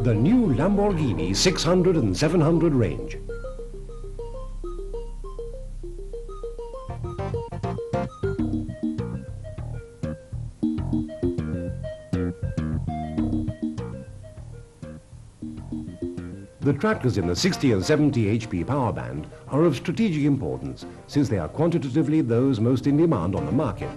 The new Lamborghini 600 and 700 range. The tractors in the 60 and 70 HP power band are of strategic importance since they are quantitatively those most in demand on the market.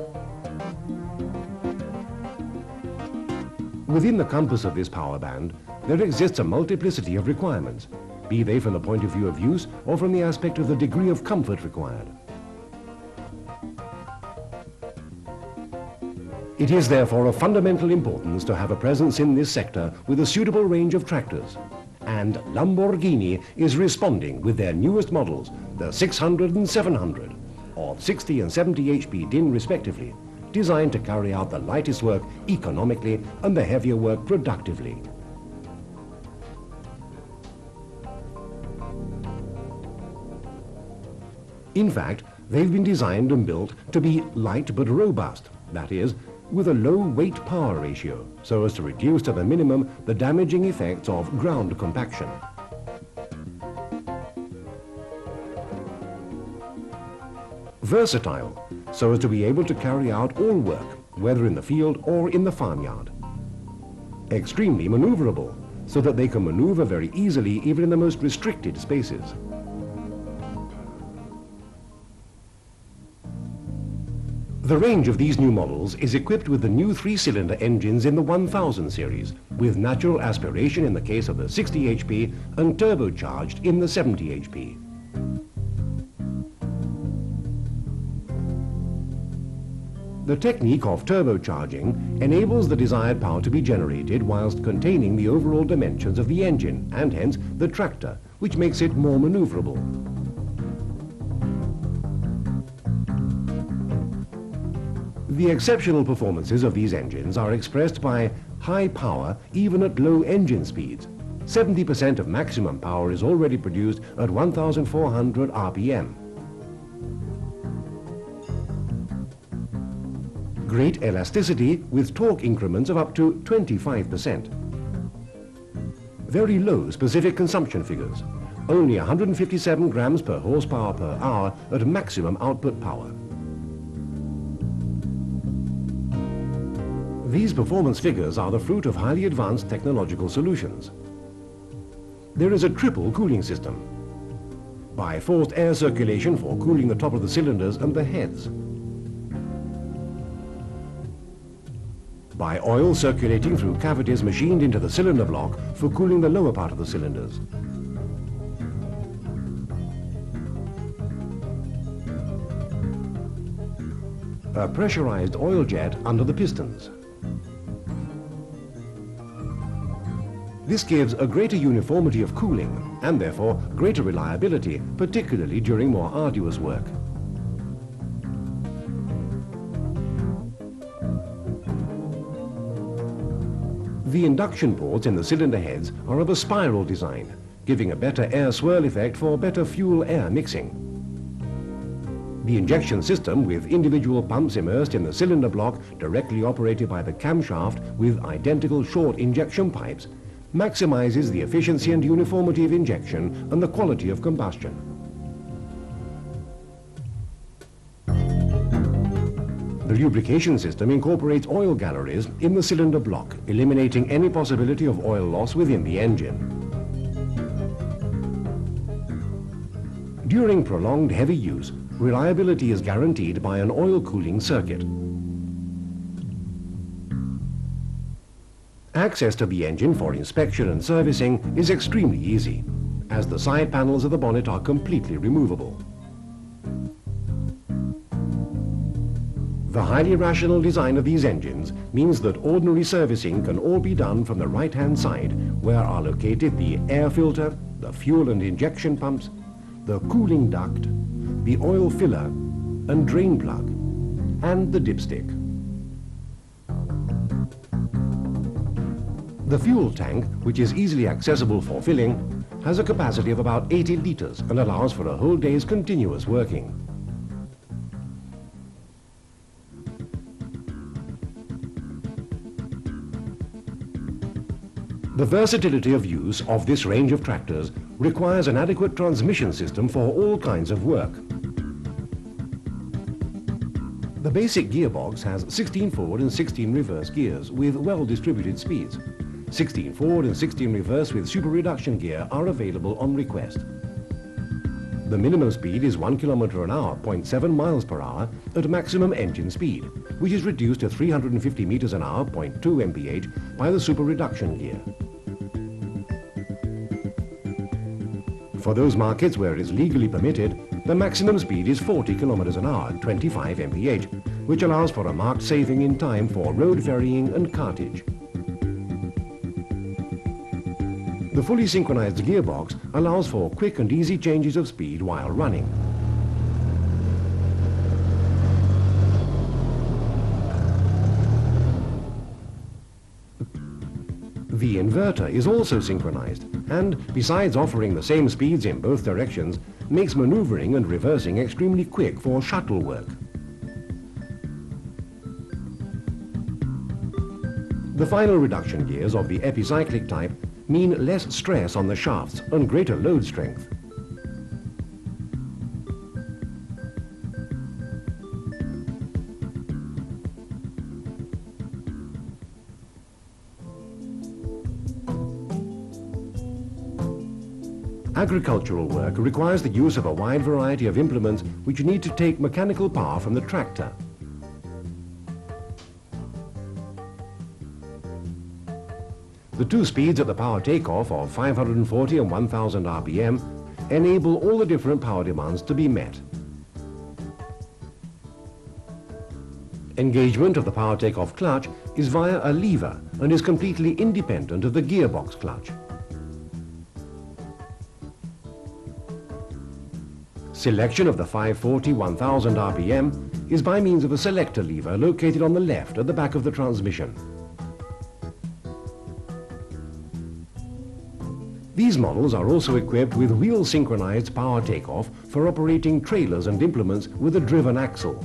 Within the compass of this power band, there exists a multiplicity of requirements, be they from the point of view of use or from the aspect of the degree of comfort required. It is therefore of fundamental importance to have a presence in this sector with a suitable range of tractors. And Lamborghini is responding with their newest models, the 600 and 700, of 60 and 70 HP din respectively, designed to carry out the lightest work economically and the heavier work productively. In fact, they've been designed and built to be light but robust, that is, with a low weight-power ratio, so as to reduce to the minimum the damaging effects of ground compaction. Versatile, so as to be able to carry out all work, whether in the field or in the farmyard. Extremely maneuverable, so that they can maneuver very easily even in the most restricted spaces. The range of these new models is equipped with the new 3-cylinder engines in the 1000 series, with natural aspiration in the case of the 60 HP and turbocharged in the 70 HP. The technique of turbocharging enables the desired power to be generated whilst containing the overall dimensions of the engine and hence the tractor, which makes it more maneuverable. The exceptional performances of these engines are expressed by high power even at low engine speeds. 70% of maximum power is already produced at 1,400 RPM. Great elasticity with torque increments of up to 25%. Very low specific consumption figures, only 157 grams per horsepower per hour at maximum output power. These performance figures are the fruit of highly advanced technological solutions. There is a triple cooling system. By forced air circulation for cooling the top of the cylinders and the heads. By oil circulating through cavities machined into the cylinder block for cooling the lower part of the cylinders. A pressurized oil jet under the pistons. This gives a greater uniformity of cooling and therefore greater reliability, particularly during more arduous work. The induction ports in the cylinder heads are of a spiral design, giving a better air swirl effect for better fuel-air mixing. The injection system with individual pumps immersed in the cylinder block directly operated by the camshaft with identical short injection pipes maximizes the efficiency and uniformity of injection and the quality of combustion. The lubrication system incorporates oil galleries in the cylinder block, eliminating any possibility of oil loss within the engine. During prolonged heavy use, reliability is guaranteed by an oil cooling circuit. Access to the engine for inspection and servicing is extremely easy, as the side panels of the bonnet are completely removable. The highly rational design of these engines means that ordinary servicing can all be done from the right-hand side, where are located the air filter, the fuel and injection pumps, the cooling duct, the oil filler and drain plug, and the dipstick. The fuel tank, which is easily accessible for filling, has a capacity of about 80 liters and allows for a whole day's continuous working. The versatility of use of this range of tractors requires an adequate transmission system for all kinds of work. The basic gearbox has 16 forward and 16 reverse gears with well-distributed speeds. 16 forward and 16 reverse with super reduction gear are available on request. The minimum speed is 1 km an hour, 0.7 miles per hour at maximum engine speed, which is reduced to 350 meters an hour, 0.2 mph by the super reduction gear. For those markets where it is legally permitted, the maximum speed is 40 km an hour, 25 mph, which allows for a marked saving in time for road ferrying and cartage. The fully synchronized gearbox allows for quick and easy changes of speed while running. The inverter is also synchronized and, besides offering the same speeds in both directions, makes maneuvering and reversing extremely quick for shuttle work. The final reduction gears of the epicyclic type mean less stress on the shafts and greater load strength. Agricultural work requires the use of a wide variety of implements which need to take mechanical power from the tractor. The two speeds at the power takeoff of 540 and 1000 RPM enable all the different power demands to be met. Engagement of the power takeoff clutch is via a lever and is completely independent of the gearbox clutch. Selection of the 540-1000 RPM is by means of a selector lever located on the left at the back of the transmission. These models are also equipped with wheel-synchronized power takeoff for operating trailers and implements with a driven axle.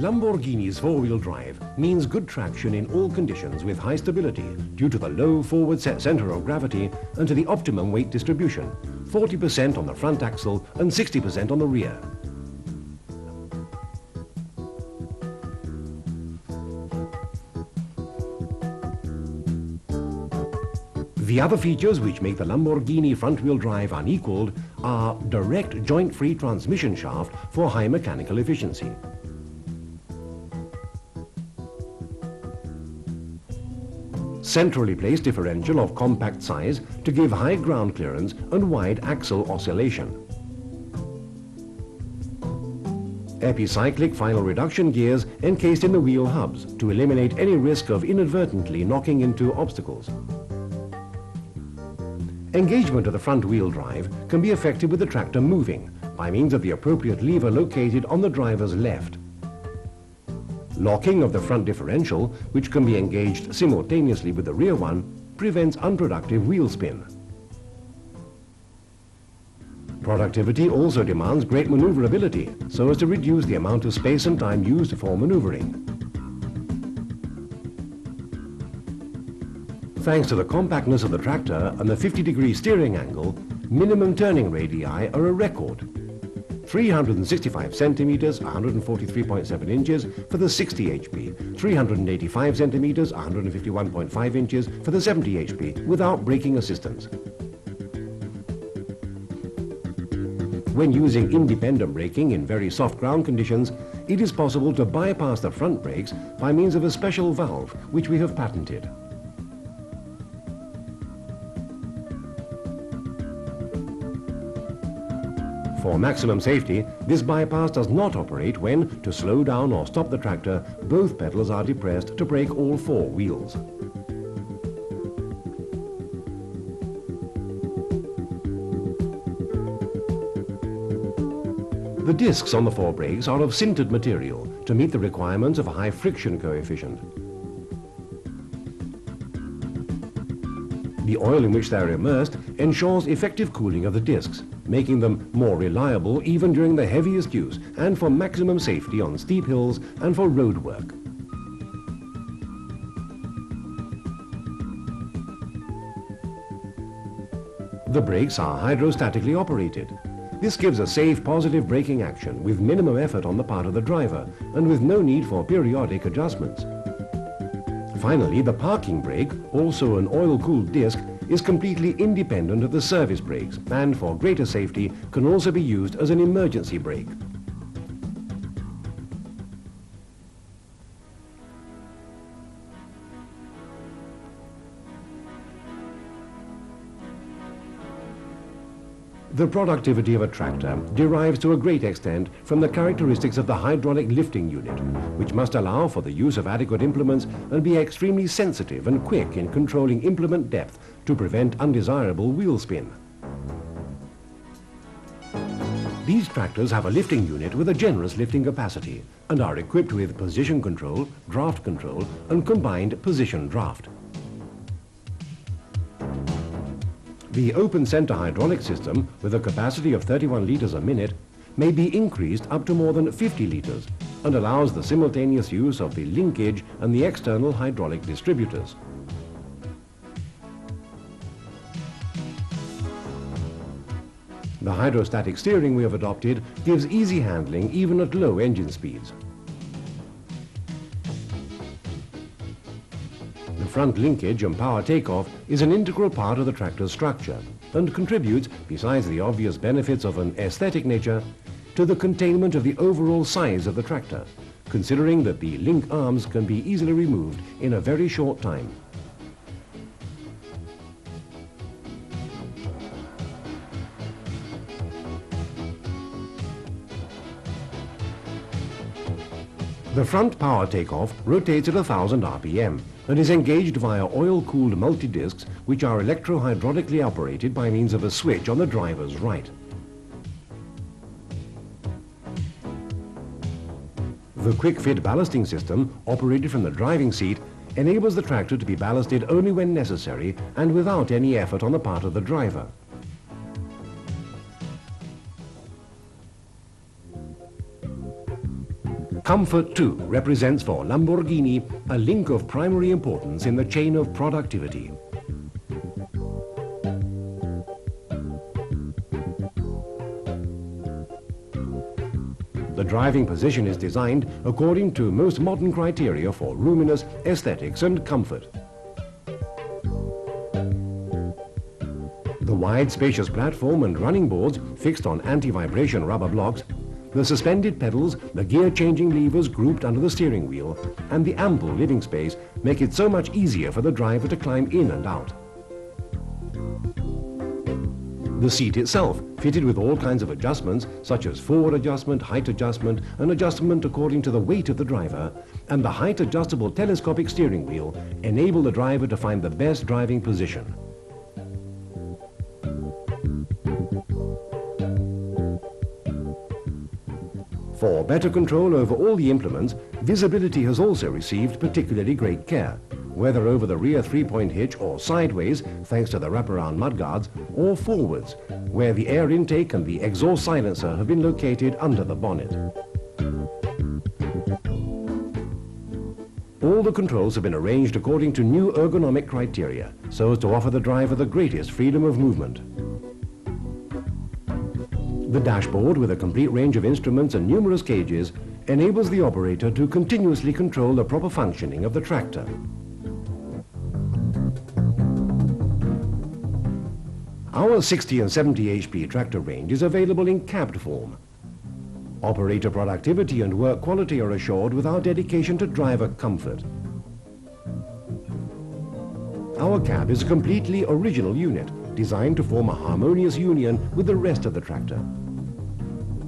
Lamborghini's four-wheel drive means good traction in all conditions with high stability due to the low forward set center of gravity and to the optimum weight distribution, 40% on the front axle and 60% on the rear. The other features which make the Lamborghini front-wheel drive unequaled are direct joint-free transmission shaft for high mechanical efficiency. Centrally placed differential of compact size to give high ground clearance and wide axle oscillation. Epicyclic final reduction gears encased in the wheel hubs to eliminate any risk of inadvertently knocking into obstacles. Engagement of the front wheel drive can be effected with the tractor moving by means of the appropriate lever located on the driver's left. Locking of the front differential, which can be engaged simultaneously with the rear one, prevents unproductive wheel spin. Productivity also demands great maneuverability so as to reduce the amount of space and time used for maneuvering. Thanks to the compactness of the tractor and the 50-degree steering angle, minimum turning radii are a record. 365 centimeters, 143.7 inches for the 60 HP, 385 centimeters, 151.5 inches for the 70 HP without braking assistance. When using independent braking in very soft ground conditions, it is possible to bypass the front brakes by means of a special valve which we have patented. For maximum safety, this bypass does not operate when, to slow down or stop the tractor, both pedals are depressed to brake all four wheels. The discs on the four brakes are of sintered material to meet the requirements of a high friction coefficient. The oil in which they are immersed ensures effective cooling of the discs. making them more reliable even during the heaviest use and for maximum safety on steep hills and for road work. The brakes are hydrostatically operated. This gives a safe, positive braking action with minimum effort on the part of the driver and with no need for periodic adjustments. Finally, the parking brake, also an oil-cooled disc, is completely independent of the service brakes and for greater safety can also be used as an emergency brake. The productivity of a tractor derives to a great extent from the characteristics of the hydraulic lifting unit, which must allow for the use of adequate implements and be extremely sensitive and quick in controlling implement depth to prevent undesirable wheel spin. These tractors have a lifting unit with a generous lifting capacity and are equipped with position control, draft control and combined position draft. The open center hydraulic system, with a capacity of 31 litres a minute, may be increased up to more than 50 litres and allows the simultaneous use of the linkage and the external hydraulic distributors. The hydrostatic steering we have adopted gives easy handling even at low engine speeds. The front linkage and power takeoff is an integral part of the tractor's structure and contributes, besides the obvious benefits of an aesthetic nature, to the containment of the overall size of the tractor, considering that the link arms can be easily removed in a very short time. The front power takeoff rotates at 1000 RPM and is engaged via oil-cooled multi-discs which are electro-hydraulically operated by means of a switch on the driver's right. The quick-fit ballasting system, operated from the driving seat, enables the tractor to be ballasted only when necessary and without any effort on the part of the driver. Comfort, too, represents for Lamborghini a link of primary importance in the chain of productivity. The driving position is designed according to most modern criteria for roominess, aesthetics and comfort. The wide, spacious platform and running boards fixed on anti-vibration rubber blocks, the suspended pedals, the gear-changing levers grouped under the steering wheel, and the ample living space make it so much easier for the driver to climb in and out. The seat itself, fitted with all kinds of adjustments, such as forward adjustment, height adjustment, and adjustment according to the weight of the driver, and the height-adjustable telescopic steering wheel, enable the driver to find the best driving position. For better control over all the implements, visibility has also received particularly great care, whether over the rear three-point hitch or sideways, thanks to the wraparound mudguards, or forwards, where the air intake and the exhaust silencer have been located under the bonnet. All the controls have been arranged according to new ergonomic criteria, so as to offer the driver the greatest freedom of movement. The dashboard, with a complete range of instruments and numerous gauges, enables the operator to continuously control the proper functioning of the tractor. Our 60 and 70 HP tractor range is available in cabbed form. Operator productivity and work quality are assured with our dedication to driver comfort. Our cab is a completely original unit, designed to form a harmonious union with the rest of the tractor.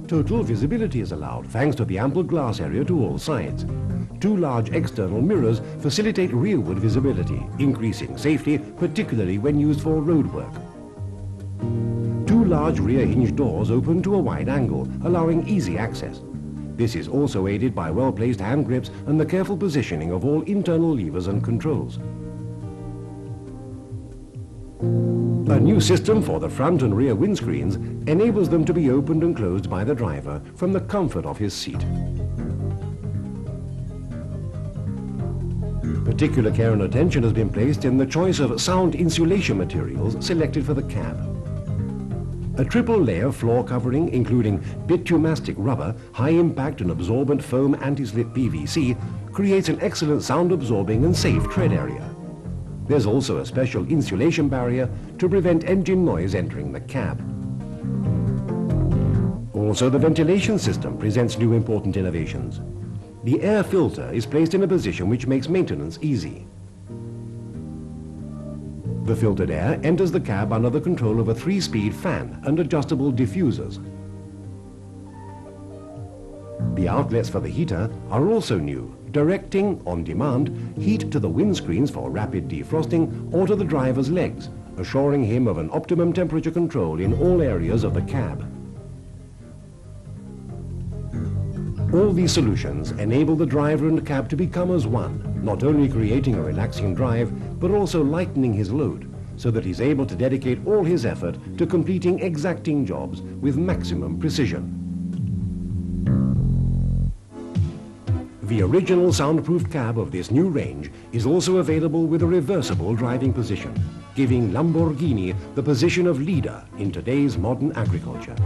Total visibility is allowed thanks to the ample glass area to all sides. Two large external mirrors facilitate rearward visibility, increasing safety, particularly when used for road work. Two large rear hinge doors open to a wide angle, allowing easy access. This is also aided by well-placed hand grips and the careful positioning of all internal levers and controls. A new system for the front and rear windscreens enables them to be opened and closed by the driver from the comfort of his seat. Particular care and attention has been placed in the choice of sound insulation materials selected for the cab. A triple-layer floor covering including bitumastic rubber, high-impact and absorbent foam anti-slip PVC creates an excellent sound-absorbing and safe tread area. There's also a special insulation barrier to prevent engine noise entering the cab. Also, the ventilation system presents new important innovations. The air filter is placed in a position which makes maintenance easy. The filtered air enters the cab under the control of a 3-speed fan and adjustable diffusers. The outlets for the heater are also new, directing, on demand, heat to the windscreens for rapid defrosting or to the driver's legs, assuring him of an optimum temperature control in all areas of the cab. All these solutions enable the driver and cab to become as one, not only creating a relaxing drive, but also lightening his load, so that he's able to dedicate all his effort to completing exacting jobs with maximum precision. The original soundproofed cab of this new range is also available with a reversible driving position, giving Lamborghini the position of leader in today's modern agriculture.